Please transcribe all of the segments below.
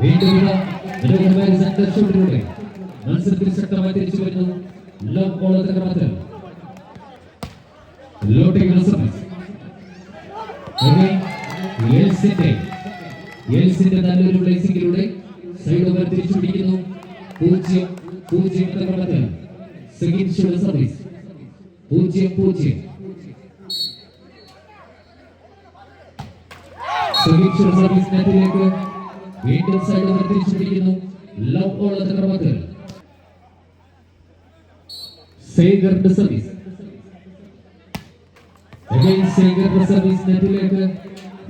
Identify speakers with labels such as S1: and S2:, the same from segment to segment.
S1: വീണ്ടും മത്സരത്തിൽ ശക്തമായി തിരിച്ചു വരുന്നു. നല്ലൊരു പ്ലേസിംഗിലൂടെ സൈഡ് ഓവർ തിരിച്ചു പിടിക്കുന്നു. 0-0 ക്രമത്തിൽ സർവീസ് 0-0. സർവീസ് നെറ്റിലേക്ക് വീണ്ടും സൈഡ് ഓവർ തിരിച്ചു പിടിക്കുന്നു. ലവ് ഓൾ എന്ന ക്രമത്തിൽ സർവീസ് സർവീസ് നെറ്റിലേക്ക്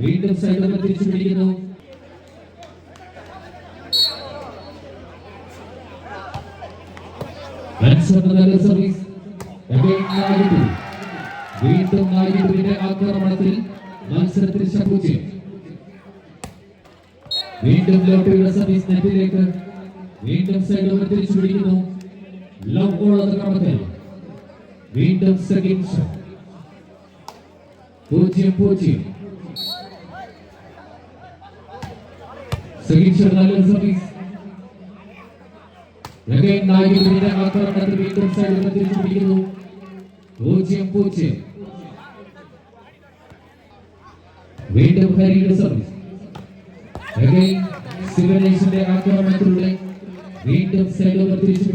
S1: വീണ്ടും സൈഡ് ഓവർ തിരിച്ചു പിടിക്കുന്നു. സർവീസ് വീണ്ടും നായികയുടെ ആക്രമണത്തിൽ മത്സരത്തിൽ 0. വീണ്ടും ലോട്ടറിയുടെ സർവീസ് നെറ്റിലേക്ക് വീണ്ടും സൈഡ് ഓവർ തിരിച്ചു പിടിക്കുന്നു. ലവ് ഓൾ എന്ന ക്രമത്തിൽ വീണ്ടും സെക്കൻഡ് 0-0. നല്ലൊരു സർവീസ് നായികയുടെ ആക്രമണത്തിൽ വീണ്ടും സൈഡ് ഓവർ തിരിച്ചു പിടിക്കുന്നു. 0-0. വീണ്ടും ഹരിയുടെ സർവീസ് സിവിലൈസേഷന്റെ ആക്രമണത്തിലൂടെ വീണ്ടും സൈഡ് ഓവർ തിരിച്ചു.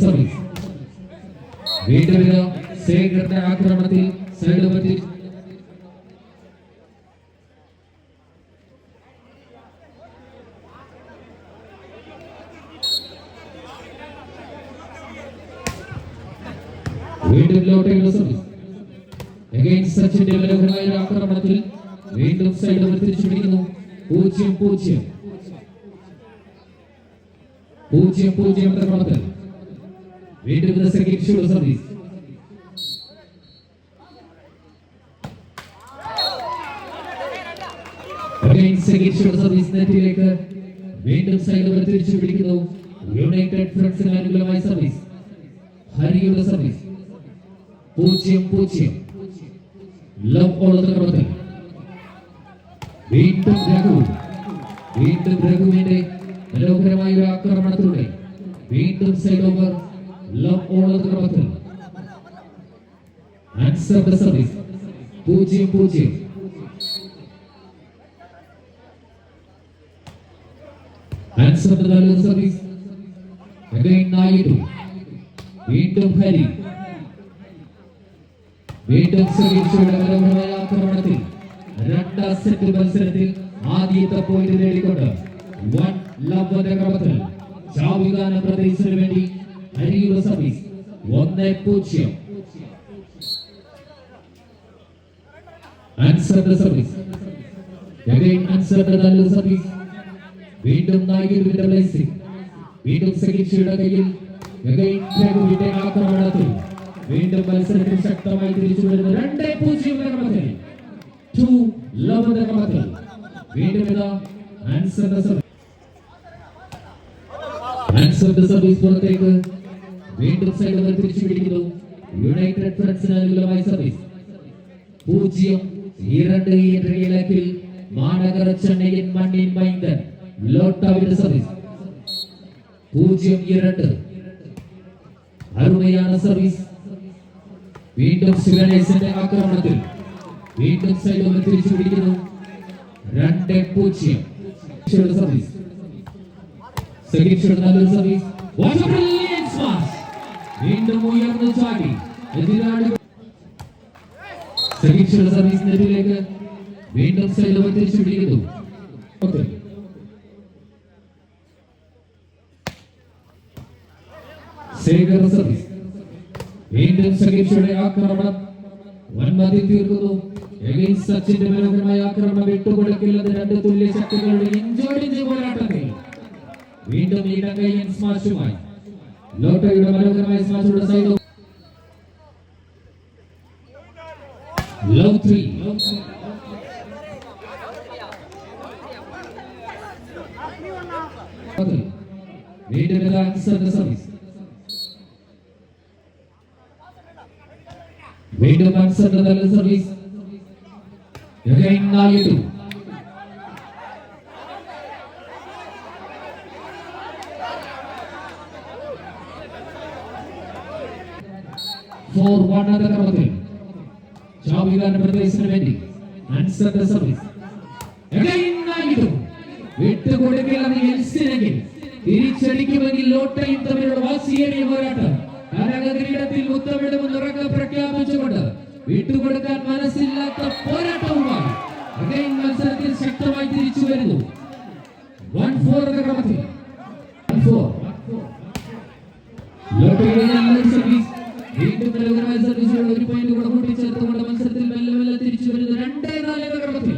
S1: സർവീസ് വീണ്ടും ശേഖറിന്റെ ആക്രമണത്തിൽ സൈഡ് ഓവർ തിരിച്ചു. വീണ്ടും ലോട്ടറിയുടെ സർവീസ് സച്ചിന്റെ മനോഹരമായ ആക്രമണത്തിൽ വീണ്ടും സൈഡ് ഓവർ തിരിച്ചു പിടിക്കുന്നു. 0-0 എന്ന ക്രമത്തിൽ വീണ്ടും സർവീസ് സർവീസ് നെറ്റിലേക്ക് വീണ്ടും സൈഡ് ഓവർ തിരിച്ചു പിടിക്കുന്നു. യുണൈറ്റഡ് ഫ്രണ്ട്സിന് അനുകൂലമായ സർവീസ് ഹരിയുടെ സർവീസ് 0-0. ലവ് ഓൾ എന്ന ക്രമത്തിൽ വീണ്ടും രഘുവിന്റെ മനോഹരമായ ഒരു ആക്രമണത്തിലൂടെ വീണ്ടും സൈഡ് ഓവർ ലവ് ഓൾ എന്ന ക്രമത്തിൽ സർവീസ് 0-0. സർവീസ് വീണ്ടും ഹരി വീണ്ടും മനോഹരമായ ആക്രമണത്തിൽ രണ്ടാം സെറ്റ് മത്സരത്തിൽ ആദ്യത്തെ പോയിന്റ് നേടിക്കൊണ്ട് 1 ലവ് എന്ന ക്രമത്തിൽ ചാവികാന പ്രദേശത്തിന് വേണ്ടി ഹരിയുടെ സർവീസ് 1-0. സർവീസ് സർവീസ് വീണ്ടും നായികയുടെ ബ്ലേസിംഗ് വീണ്ടും സെക്രട്ടറിയുടെ കയ്യിൽ ആക്രമണത്തിൽ വീണ്ടും മത്സരത്തിൽ ശക്തമായി തിരിച്ചു വരുന്നു. 2-0 എന്ന ക്രമത്തിൽ 2 ലവ് എന്ന ക്രമത്തിൽ വീണ്ടും സർവീസ് പുറത്തേക്ക് വീണ്ടും സൈഡ് ഓവർ തിരിച്ചു പിടിക്കുന്നു. യുണൈറ്റഡ് ഫ്രണ്ട്സിന് അനുകൂലമായ സർവീസ് 0-2 മാനഗർ ചെന്നൈയിൻ മണ്ണിൻ മൈന്ദൻ ലോട്ടാവിന്റെ സർവീസ് 0-2. അരുമയാണ് സർവീസ് വീണ്ടും ശിവനേശന്റെ ആക്രമണത്തിൽ വീണ്ടും സൈഡ് ഓവർ തിരിച്ചു പിടിക്കുന്നു. 2-0. സർവീസ് നല്ലൊരു സർവീസ് വീണ്ടും ഉയർന്നു ചാടി എതിരാളി സർവീസ് നെറ്റിലേക്ക് വീണ്ടും സൈഡ് ഓവർ തിരിച്ചു പിടിക്കുന്നു. ശേഖർ സർവീസ് വീണ്ടും സഖീഷയുടെ ആക്രമണം വൻമതി തീർക്കുന്നു. സച്ചിന്റെ മനോഹരമായ ആക്രമണം വിട്ടുകൊടുക്കില്ലെന്ന് രണ്ട് തുല്യ ശക്തികളുടെ ഇഞ്ചോടിഞ്ച് പോരാട്ടത്തിൽ വീണ്ടും ഇടങ്കൈയൻ സ്മാഷുമായി ലോട്ടറിയുടെ മനോഹരമായ സ്മാഷുടെ സൈഡ് Love 3. വീണ്ടും ആൻസറിന്റെ സർവീസ്. വീണ്ടും ആൻസറിന്റെ നല്ല service. Again Naidu. For one other ക്രമത്തിൽ ഷാബിഖാന്റെ പ്രദേശത്തിന് വേണ്ടി ആൻസറിന്റെ സർവീസ്. Again Naidu. വിട്ടുകൊടുക്കില്ലെന്ന് എൽസിനെങ്കിൽ തിരിച്ചടിക്കുമെങ്കിൽ ലോട്ടയും തമ്മിലുള്ള വാശിയേറിയ പോരാട്ടം കരകിരീടത്തിൽ മുത്തമിടുമെന്ന് ഉറക്കെ പ്രഖ്യാപിച്ചുകൊണ്ട് വിട്ടുകൊടുക്കാൻ മനസ്സില്ലാത്ത പോരാട്ടവുമായി അഗൈൻ മത്സരത്തിൽ ശക്തമായി തിരിച്ചു വരുന്നു. 1-4 എന്ന ക്രമത്തിൽ 1-4. ലോട്ടയുടെ നല്ല സർവീസ്. വീണ്ടും മനോഹരമായ സർവീസിലൂടെ ഒരു പോയിന്റ് കൂടെ കൂട്ടിച്ചേർത്തുകൊണ്ട് മത്സരത്തിൽ മെല്ലെ മെല്ലെ തിരിച്ചു വരുന്നു. 2-4 എന്ന ക്രമത്തിൽ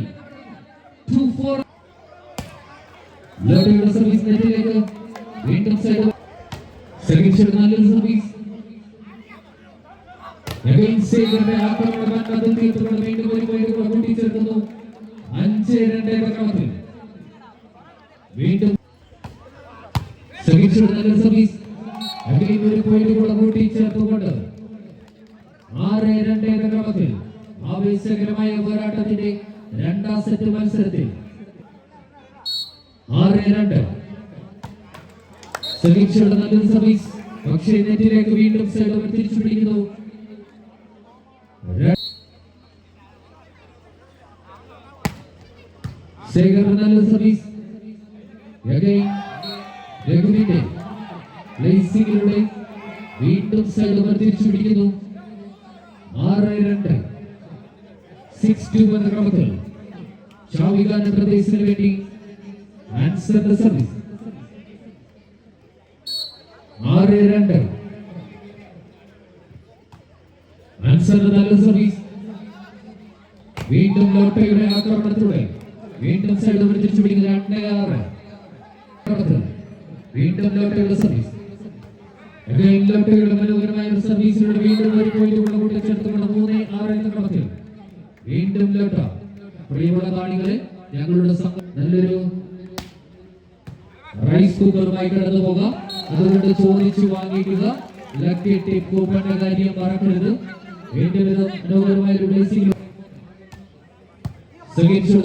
S1: 2-4. ലോട്ടയുടെ സർവീസ് നെറ്റിലേക്ക് വീണ്ടും സൈഡ് സെക്കൻഡ് നല്ലൊരു സർവീസ്. ആക്രമണം തീർത്തുകൊണ്ട് വീണ്ടും ഒരു പോയിന്റ് കൂടെ കൂട്ടിച്ചേർക്കുന്നു. 5-2 എന്ന ക്രമത്തിൽ വീണ്ടും സെക്കൻഡ് സർവീസ്. ഒരു പോയിന്റ് കൂടെ കൂട്ടിച്ചേർത്തുകൊണ്ട് 6-2 എന്ന ക്രമത്തിൽ ആവേശകരമായ പോരാട്ടത്തിന്റെ രണ്ടാം സെറ്റ് മത്സരത്തിൽ 6-2. സെക്കൻഡ് നല്ലൊരു സർവീസ്. പക്ഷേ നെറ്റിലേക്ക് വീണ്ടും സൈഡ് തിരിച്ചു പിടിക്കുന്നു. ശേഖർ നല്ല സർവീസ്. രഘുവിന്റെ പ്ലേസിംഗിലൂടെ വീണ്ടും സൈഡ് തിരിച്ചു പിടിക്കുന്നു. 6-2. 6-2 എന്ന ക്രമത്തിൽ ഷാബിഖാന്റെ പ്രദേശത്തിന് വേണ്ടി ആൻസറിന്റെ സർവീസ്. 6-2. ആൻസറിന്റെ നല്ല സർവീസ്. വീണ്ടും ലോട്ടയുടെ ആക്രമണത്തിലൂടെ വീണ്ടും സൈഡ് തിരിച്ചു പിടിക്കുന്ന 2-6. വീണ്ടും ലോട്ടയുടെ സർവീസ്. ലോട്ടയുടെ മനോഹരമായ സർവീസിലൂടെ വീണ്ടും ഒരു പോയിന്റ് കൂടെ കൂട്ടിച്ചേർത്തുകൊണ്ട് 3-6 എന്ന ക്രമത്തിൽ വീണ്ടും ലോട്ട. പ്രിയമുള്ള കാണികളെ, ഞങ്ങളുടെ സംഘം നല്ലൊരു റൈസ് കുക്കറുമായി കടന്നു പോകാം. അതുകൊണ്ട് ചോദിച്ചു വാങ്ങിക്കുക. ലക്കി ടിപ്പ് കൂപ്പണിന്റെ കാര്യം മറക്കരുത്. വീണ്ടും മനോഹരമായ ഒരു പ്ലേസിംഗ്.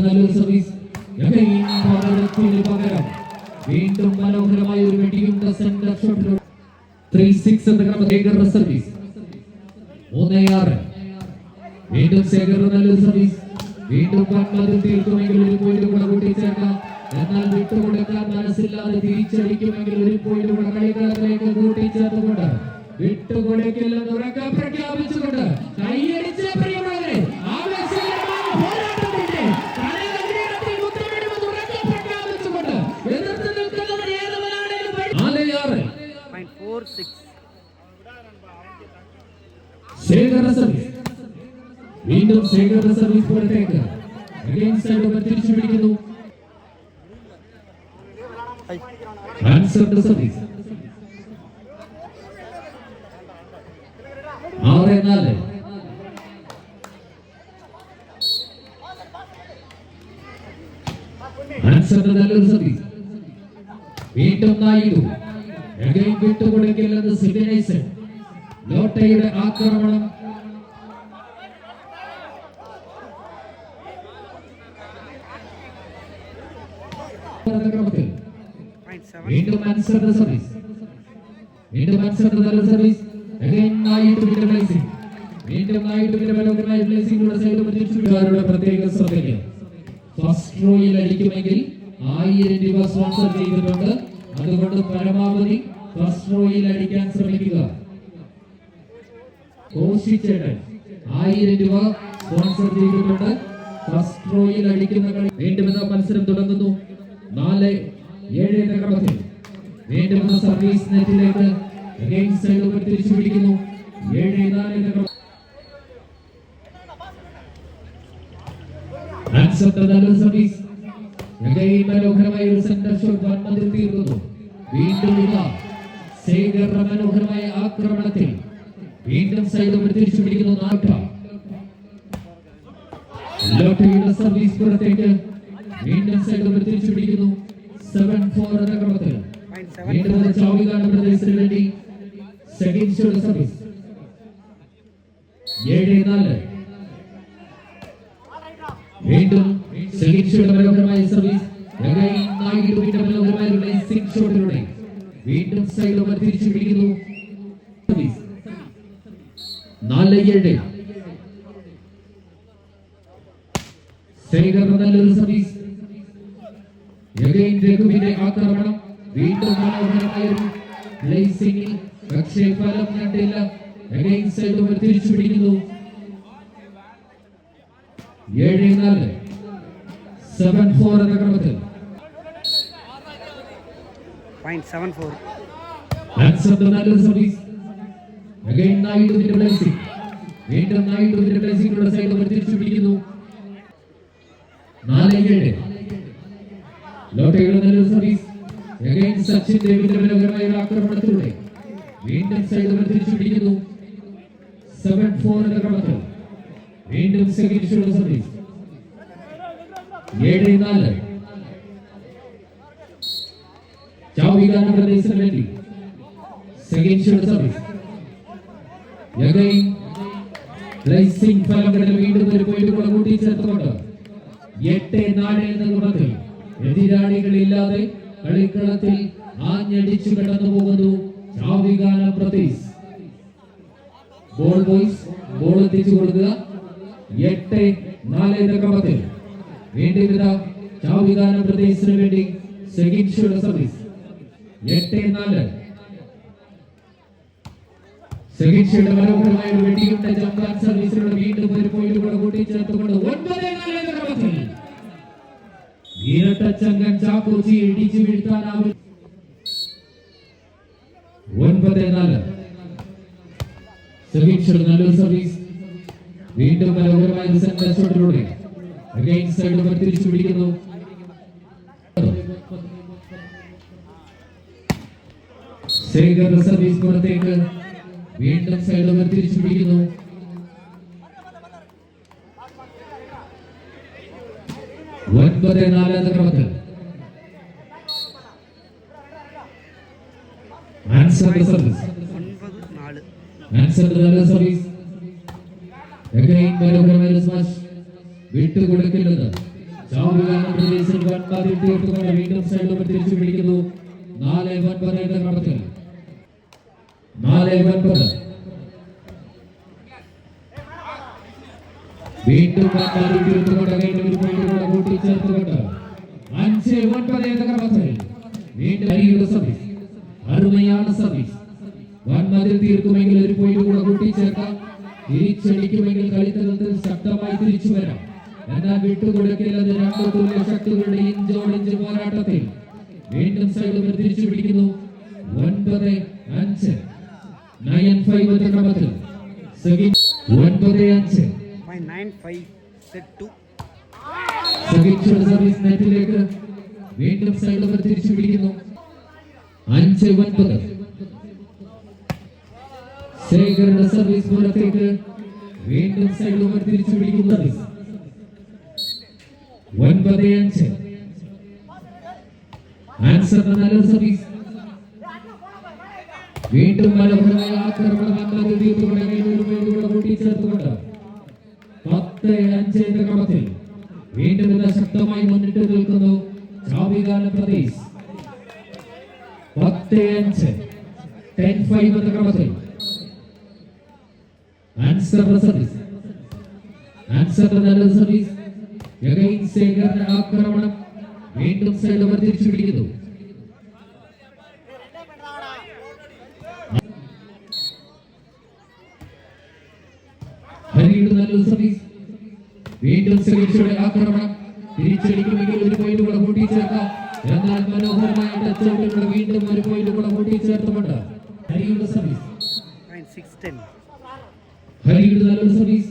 S1: നല്ലൊരു സർവീസ്. പകരം വീണ്ടും മനോഹരമായ ഒരു വെടിയുണ്ട സെന്റർ ഷോട്ടിലൂടെ 3-6 എന്ന ക്രമത്തിൽ സർവീസ്. 3-6. വീണ്ടും ശേഖർ നല്ലൊരു സർവീസ്. വീണ്ടും തീർക്കുമെങ്കിൽ ഒരു പോയിന്റ് കൂടെ കൂട്ടിച്ചേർക്കാം. എന്നാൽ വിട്ടുകൊടുക്കാൻ മനസ്സില്ലാതെ തിരിച്ചടിക്കുമെങ്കിൽ ഒരു പോയിന്റ് കൂടെ കളിക്കളത്തിലേക്ക് കൂട്ടിച്ചേർത്തുകൊണ്ട് വിട്ടുകൊടുക്കില്ലെന്ന് ഉറക്കെ പ്രഖ്യാപിച്ചുകൊണ്ട് കൈയടിച്ച പ്രിയമുള്ളവരെ ആവേശകരമായ പോരാട്ടത്തിന്റെ കരകിരീടത്തിൽ മുത്തമിടുമെന്ന് ഉറക്കെ പ്രഖ്യാപിച്ചുകൊണ്ട് എതിർത്ത് നിൽക്കുന്നവർ ഏതവനാണെങ്കിലും 4-6. ശേഖർ സർവീസ്. വീണ്ടും ശേഖർ സർവീസ് പുറത്തേക്ക് തിരിച്ചു പിടിക്കുന്നു. ആൻസറിന്റെ സർവീസ്. 6-4. ആൻസറിന്റെ നല്ലൊരു സർവീസ്. വീണ്ടും നായിഡു. വിട്ടുകൊടുക്കില്ലെന്ന് സിഗ്നേച്ചർ. ലോട്ടയുടെ ആക്രമണം. വീണ്ടും ആൻസറിന്റെ സർവീസ്. വീണ്ടും ആൻസറിന്റെ നല്ല സർവീസ്. വീണ്ടും മനോഹരമായ പ്ലേസിംഗിലൂടെ സൈഡ് തിരിച്ചുകാരുടെ പ്രത്യേക ശ്രദ്ധയ്ക്ക് ഫസ്റ്റ് റോയിൽ അടിക്കുമെങ്കിൽ 1000 രൂപ സ്പോൺസർ ചെയ്തിട്ടുണ്ട്. അതുകൊണ്ട് പരമാവധി ഫസ്റ്റ് റോയിൽ അടിക്കാൻ ശ്രമിക്കുക. കോശിച്ചേട്ടൻ 1000 രൂപ സ്പോൺസർ ചെയ്തിട്ടുണ്ട്. ഫസ്റ്റ് റോയിൽ അടിക്കുന്ന കളി. വീണ്ടും മത്സരം തുടങ്ങുന്നു. 4-7 എന്ന ക്രമത്തിൽ വീണ്ടും സർവീസ് നെറ്റിലേക്ക് തിരിച്ചു പിടിക്കുന്നു. 7-4 എന്ന ക്രമം. സർവീസ്. മനോഹരമായ ഒരു സെന്റർ ഷോട്ട് വന്മതിൽ തീർക്കുന്നു. വീണ്ടും ശേഖർ മനോഹരമായ ആക്രമണത്തിൽ വീണ്ടും സൈഡ് തിരിച്ചു പിടിക്കുന്നു. ലോട്ടറിയുടെ സർവീസ് പുറത്തേക്ക് വീണ്ടും സൈഡ് തിരിച്ചു പിടിക്കുന്നു 7-4 എന്ന ക്രമത്തിൽ വീണ്ടും ചാവികാണ് പ്രദേശത്തിന് വേണ്ടി സെക്കൻഡ് ഷോട്ട് സർവീസ് 7-4 വീണ്ടും സെക്കൻഡ് ഷോട്ട് മനോഹരമായ സർവീസ് നായിഡുവിന്റെ മനോഹരമായ ലൈസിംഗ് ഷോട്ടിലൂടെ വീണ്ടും സൈഡ് തിരിച്ചു പിടിക്കുന്നു സർവീസ് 4-7 ശേഖർ നല്ലൊരു സർവീസ് രഘുവിന്റെ ആക്രമണം വീണ്ടും മനോഹരമായ ഒരു ലൈസിംഗിൽ പക്ഷേ ഫലം കണ്ടില്ല സൈഡ് തിരിച്ചു പിടിക്കുന്നു 7-4 7-4 എന്ന ക്രമത്തിൽ നല്ലൊരു സർവീസ് നായിഡുവിന്റെ ബ്ലേസിംഗ് വീണ്ടും നായിഡുവിന്റെ ബ്ലേസിംഗിലൂടെ സൈഡ് തിരിച്ചു പിടിക്കുന്നു 4-7 ലോട്ടറിയുടെ നല്ലൊരു സർവീസ് സച്ചിൻ ദേവിന്റെ മനോഹരമായ ആക്രമണത്തിലൂടെ വീണ്ടും സൈഡ് തിരിച്ചു പിടിക്കുന്നു 7-4 എന്ന ക്രമത്തിൽ വീണ്ടും സെക്കൻഡ് ഷോട്ട് സർവീസ് 7-4 ചാവികാന പ്രദേശത്തിന് വേണ്ടി സെക്കൻഡ് ഷോട്ട് സർവീസ് ലൈസിംഗ് ഫലം കണ്ട് വീണ്ടും ഒരു പോയിന്റ് കൂടെ കൂട്ടിച്ചേർത്തുകൊണ്ട് 8-4 എന്ന ക്രമത്തിൽ എതിരാളികളില്ലാതെ കളിക്കളത്തിൽ ആഞ്ഞടിച്ചു കടന്നു പോകുന്നു ചാവികാന പ്രദേശ്. ബോൾ ബോയ്സ് ബോൾ എത്തിച്ചു കൊടുക്കുക 8-4 എന്ന ക്രമത്തിൽ വീണ്ടും ചാവികാന പ്രദേശിന് വേണ്ടി second shot service 8-4 second shot മനോഹരമായ വെടിയുടെ ജംപാൻ സർവീസിലൂടെ വീണ്ടും ഒരു പോയിന്റ് കൂടെ കൂട്ടിച്ചേർത്തുകൊണ്ട് 9-4 എന്ന ക്രമത്തിൽ ഇരട്ടച്ചങ്കൻ ചാക്കോച്ചി ഇടിച്ചു വീഴ്ത്താനാവും 9-4 സെക്കൻഡ് ഷോട്ട് നല്ലൊരു സർവീസ് വീണ്ടും മനോഹരമായ സെന്റർ ഷോട്ടിലൂടെ സൈഡ് തിരിച്ചു പിടിക്കുന്നു ശേഖർ സർവീസ് പുറത്തേക്ക് വീണ്ടും സൈഡ് തിരിച്ചു പിടിക്കുന്നു 9-4 എന്ന ക്രമത്തിൽ സർവീസ് വിട്ടുകൊടുക്കില്ലെന്ന് വീണ്ടും സൈഡ് തിരിച്ചു പിടിക്കുന്നു 4-9 എന്ന ക്രമത്തിൽ 4-9 വീണ്ടും കൂട്ടിച്ചേർത്തുകൊണ്ട് 5-9 എന്ന ക്രമത്തിൽ വീണ്ടും സർവീസ് അരുമയാണ് സർവീസ് വൻമതിൽ തീർക്കുമെങ്കിൽ ഒരു പോയിന്റ് കൂടെ കൂട്ടിച്ചേർക്കാം തിരിച്ചടിക്കുമെങ്കിൽ കളിത്തലത്തിൽ ശക്തമായി തിരിച്ചു വരാം എന്നാൽ വിട്ടുകൊടുക്കില്ലത് രണ്ടു തുല്യ ശക്തികളുടെ ഇഞ്ചോടിഞ്ച് പോരാട്ടത്തിൽ വീണ്ടും സൈഡ് തിരിച്ചു പിടിക്കുന്നു 9-5 9-5 എന്ന ക്രമത്തിൽ 9-5 സർവീസ് നെറ്റിലേക്ക് വീണ്ടും സൈഡ് തിരിച്ചു പിടിക്കുന്നു 5-9 ശേഖരുടെ സർവീസ് പുറത്തേക്ക് വീണ്ടും സൈഡ് തിരിച്ചു പിടിക്കുന്നു 9-5 ആൻസർ നല്ലൊരു സർവീസ് വീണ്ടും മനോഹരമായ ആക്രമണം കൂട്ടിച്ചേർത്തുകൊണ്ട് 10-5 എന്ന ക്രമത്തിൽ വീണ്ടും ശക്തമായി മുന്നിട്ട് നിൽക്കുന്നു ചാവികാന പ്രദേശ് 10-5 10-5 എന്ന ക്രമത്തിൽ ആൻസർ സർവീസ് നല്ലൊരു സർവീസ് ശേഖറിന്റെ ആക്രമണം വീണ്ടും സൈഡ് തിരിച്ചു പിടിക്കുന്നു ഹരിയുടെ നല്ലൊരു സർവീസ് വീണ്ടും സെക്കൻഡ് ആക്രമണം തിരിച്ചടിക്കുമെങ്കിൽ ഒരു പോയിന്റ് കൂടെ കൂട്ടിച്ചേർക്കാം എന്നാൽ മനോഹരമായ ടച്ച് വീണ്ടും ഒരു പോയിന്റ് കൂടെ കൂട്ടിച്ചേർത്തുകൊണ്ട് ഹരിയുടെ സർവീസ് ഹരിയുടെ നല്ലൊരു സർവീസ്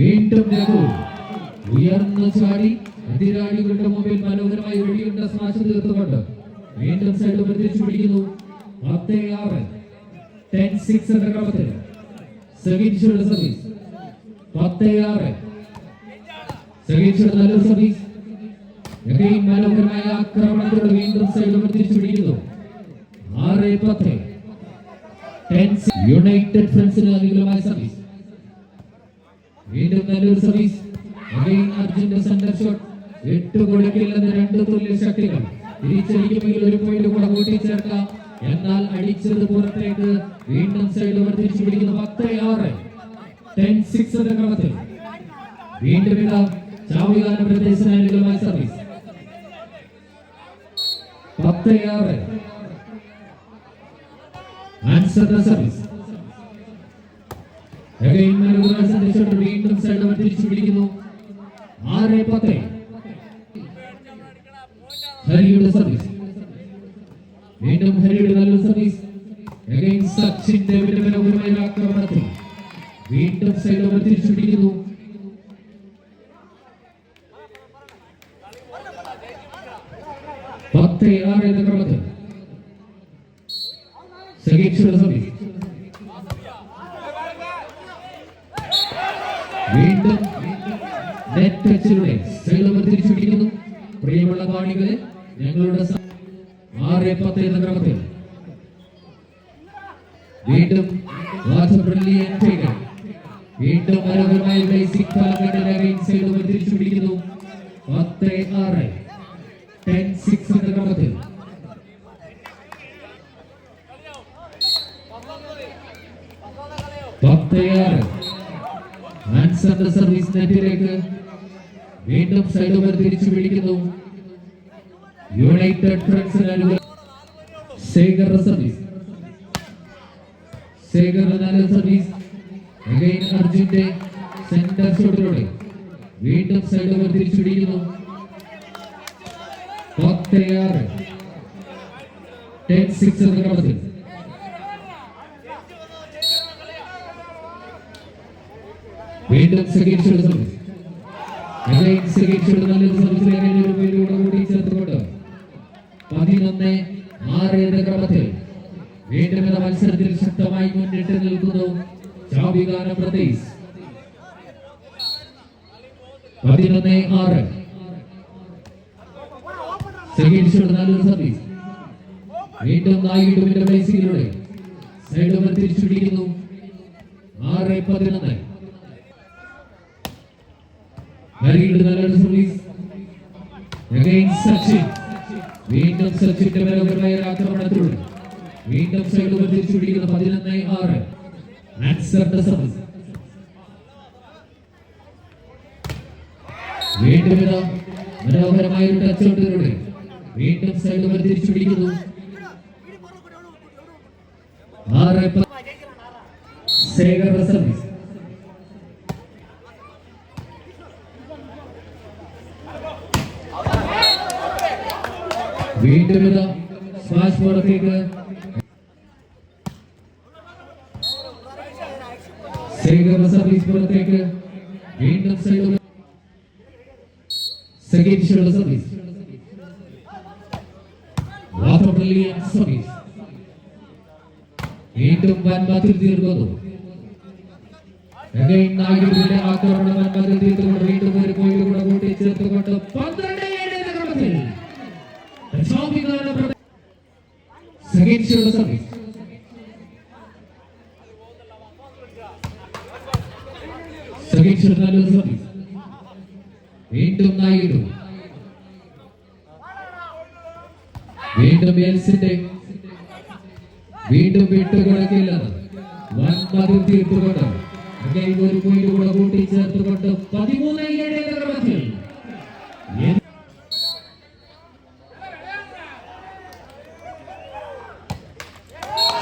S1: വീണ്ടും ഉയർന്നു ചാടി എതിരാളികളുടെ മുമ്പിൽ മനോഹരമായി വെടിയുണ്ട സ്മാഷ് തീർത്തുകൊണ്ട് വീണ്ടും സൈഡ് തിരിച്ചു പിടിക്കുന്നു 10-6 10-6 എന്ന ക്രമത്തിൽ സെക്കൻഡ് സർവീസ് 10-6 സഹീഷയുടെ നല്ലൊരു സർവീസ്. എഗെയിൻ മനോഹരമായ ആക്രമണത്തിലൂടെ വീണ്ടും സൈഡ് തിരിച്ചു പിടിക്കുന്നു. 6-10 യുണൈറ്റഡ് ഫ്രണ്ട്സിന് അനുകൂലമായ സർവീസ്. വീണ്ടും നല്ലൊരു സർവീസ്. എഗെയിൻ അർജുന്റെ സെന്റർ ഷോട്ട്. 8 കൊടുക്കില്ലെന്ന് 2 തുല്യ ശക്തികൾ. തിരിച്ചടിക്കുമെങ്കിൽ 1 പോയിന്റ് കൂടെ കൂട്ടിച്ചേർക്കാം. എന്നാൽ അടിച്ചത് പുറത്തേക്ക്. വീണ്ടും സൈഡ് തിരിച്ചു പിടിക്കുന്നു. 10-6 10-6 എന്ന ക്രമത്തിൽ വീണ്ടും ഇതാ ചാവികാന പ്രദേശത്തിന് അനുകൂലമായ സർവീസ്. 10-6 answer the service. വീണ്ടും സൈഡ് തിരിച്ചു പിടിക്കുന്നു. 6-10 ഹരിയുടെ സർവീസ്. വീണ്ടും ഹരിയുടെ നല്ലൊരു സർവീസ്. സച്ചിന്റെ മനോഹരമായ ആക്രമണത്തിൽ വീണ്ടും സൈഡ് തിരിച്ചു പിടിക്കുന്നു. 10-6 എന്ന ക്രമത്തിൽ സഹീഷയുടെ സർവീസ്. വീണ്ടും നെറ്റ് ടച്ചിലൂടെ സൈഡ് തിരിച്ചു പിടിക്കുന്നു. പ്രിയമുള്ള കാണികളെ, ഞങ്ങളുടെ 6-10 എന്ന ക്രമത്തിൽ വീണ്ടും വീണ്ടും മനോഹരമായ ബേസിക് സൈഡ് തിരിച്ചു പിടിക്കുന്നു. 10-6 10-6 എന്ന ക്രമത്തിൽ ആൻസർ സർവീസ് നെറ്റിലേക്ക് വീണ്ടും സൈഡ് തിരിച്ചു പിടിക്കുന്നു. യുണൈറ്റഡ് ഫ്രണ്ട്സിന് ശേഖർ സർവീസ്. ശേഖർ നല്ല സർവീസ്. അർജുന്റെ സെന്റർ ഷോട്ടിലൂടെ വീണ്ടും സൈഡ് തിരിച്ചു പിടിക്കുന്നു. 10-6 10-6 എന്ന ക്രമത്തിൽ വീണ്ടും സഹീഷയുടെ സർവീസ്. സഹീഷയുടെ നല്ലൊരു സർവീസിലേക്ക് കൂടി ചേർത്തുകൊണ്ട് 11-6 എന്ന ക്രമത്തിൽ വീണ്ടും എന്ന മത്സരത്തിൽ ശക്തമായി മുന്നിട്ട് നിൽക്കുന്നു ചാവികാന പ്രദേശ്. 11-6 സഹീഷയുടെ നല്ലൊരു സർവീസ്. വീണ്ടും നായിഡുവിന്റെ ബേസിലൂടെ സൈഡ് തിരിച്ചു പിടിക്കുന്നു. 6-11 ഹരിയുടെ നല്ലൊരു സർവീസ്. സച്ചിൻ വീണ്ടും സച്ചിന്റെ മനോഹരമായ ആക്രമണത്തിലൂടെ വീണ്ടും സൈഡ് തിരിച്ചു പിടിക്കുന്നു. 11-6 ആൻസർ ദ സർവീസ്. വീണ്ടും മനോഹരമായ ഒരു ടച്ച് ഔട്ടിലൂടെ വീണ്ടും സൈഡ് തിരിച്ചു പിടിക്കുന്നു. 6-10 ശേഖർ സർവീസ്. വീണ്ടും സ്മാഷ് പുറത്തേക്ക്. ശേഖർ സർവീസ് പുറത്തേക്ക്. വീണ്ടും സൈഡ് സഹീഷയുടെ സർവീസ്. സർവീസ് വീണ്ടും വൻമാതിൽ തീർക്കുന്നു. ആക്രമണം വൻമാതിൽ തീർത്തുകൊണ്ട് വീണ്ടും 1 പോയിന്റ് കൂടെ കൂട്ടി ചേർത്തുകൊണ്ട് 12-7 എന്ന ക്രമത്തിൽ സഹീഷയുടെ സർവീസ്. സഹീഷയുടെ നല്ലൊരു സർവീസ്. വീണ്ടും നായിഡു. വീണ്ടും എൽസിന്റെ വീണ്ടും വിട്ടുകൊടുക്കില്ലെന്ന് വൻമതിൽ തീർത്തുകൊണ്ട് 1 പോയിന്റ് കൂടെ കൂട്ടി ചേർത്തുകൊണ്ട് 13-7 എന്ന ക്രമത്തിൽ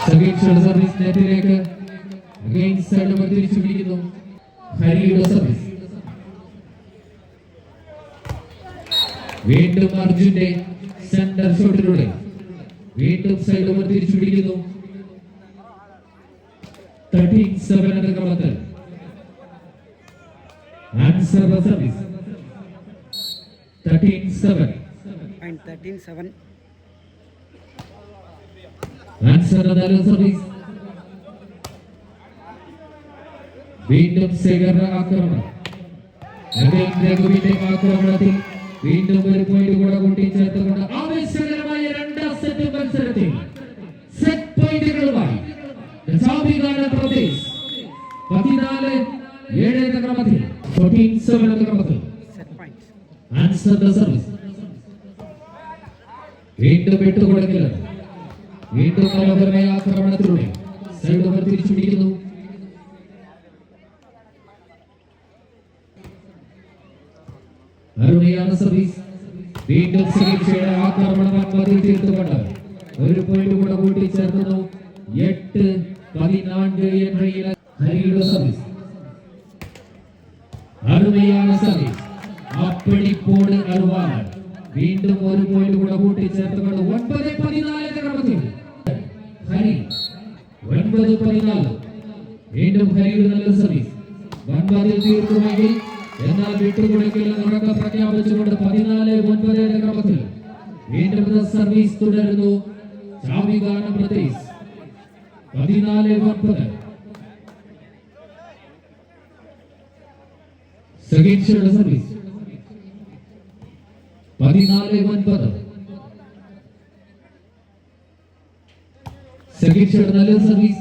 S1: സഹീഷയുടെ സർവീസ് നെറ്റിലേക്ക് സൈഡ് തിരിച്ചു പിടിക്കുന്നു. ഹരിയുടെ സർവീസ്. വീണ്ടും അർജുന്റെ സെന്റർ ഷോട്ടിലൂടെ വീണ്ടും സൈഡ് തിരിച്ചു പിടിക്കുന്നു. 13-7 എന്ന ക്രമത്തിൽ answer the service. 13-7 answer the service. വീണ്ടും ശേഖർ ആക്രമണം. രഘുവിന്റെ ആക്രമണത്തിൽ വീണ്ടും ഒരു പോയിന്റ് കൂടെ കൂട്ടിച്ചേർത്തുകൊണ്ട് ആവേശകരമായ രണ്ടാം സെറ്റ് മത്സരത്തിൽ സെറ്റ് പോയിന്റുകളുമായി പ്രദേശ് 14-7 എന്ന ക്രമത്തിൽ 14-7 എന്ന ക്രമത്തിൽ ആൻസർ ദ സർവീസ്. വീണ്ടും വിട്ടുകൊടുക്കൽ, വീണ്ടും മനോഹരമായ ആക്രമണത്തിലൂടെ സൈഡ് ഓവർ തിരിച്ചുപിടിക്കുന്നു. അരുണയാണ് സർവീസ്. വീണ്ടും സുരക്ഷയുടെ ആക്രമണം പതിൽ തീർത്തുകൊണ്ട് ഒരു പോയിന്റ് കൂടെ കൂട്ടിച്ചേർക്കുന്നു. 8-14 എന്ന ഹരിയുടെ സർവീസ്. അരുണയാണ് സർവീസ്. അപ്പടിപ്പോട് അരുവാണ്. വീണ്ടും ഒരു പോയിന്റ് കൂടെ കൂട്ടിച്ചേർത്തുകൊണ്ട് 9-14 എന്ന ക്രമത്തിൽ ഹരി. 9-14. വീണ്ടും ഹരിയുടെ നല്ല സർവീസ്. 9 തീർക്കുമെങ്കിൽ എന്നാൽ വിട്ടുകൊടുക്കില്ല തുടക്കം പ്രഖ്യാപിച്ചുകൊണ്ട് 14-9 എന്ന ക്രമത്തിൽ വീണ്ടും സർവീസ് തുടരുന്നു. ചാവികാനം പ്രദേശ് 14-9. സഗീഷയുടെ സർവീസ് 14-9. സഗീഷയുടെ നല്ല സർവീസ്.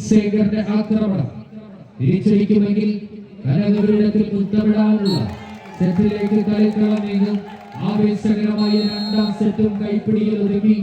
S1: ശേഖറിന്റെ ആക്രമണം തിരിച്ചടിക്കുമെങ്കിൽ കനകവരിടത്തിൽ ഉത്തരവിടാനുള്ള സെറ്റിലേക്ക് കളിക്കളം നീങ്ങും. ആവേശകരമായ രണ്ടാം സെറ്റും കൈപ്പിടിയിൽ ഒതുക്കി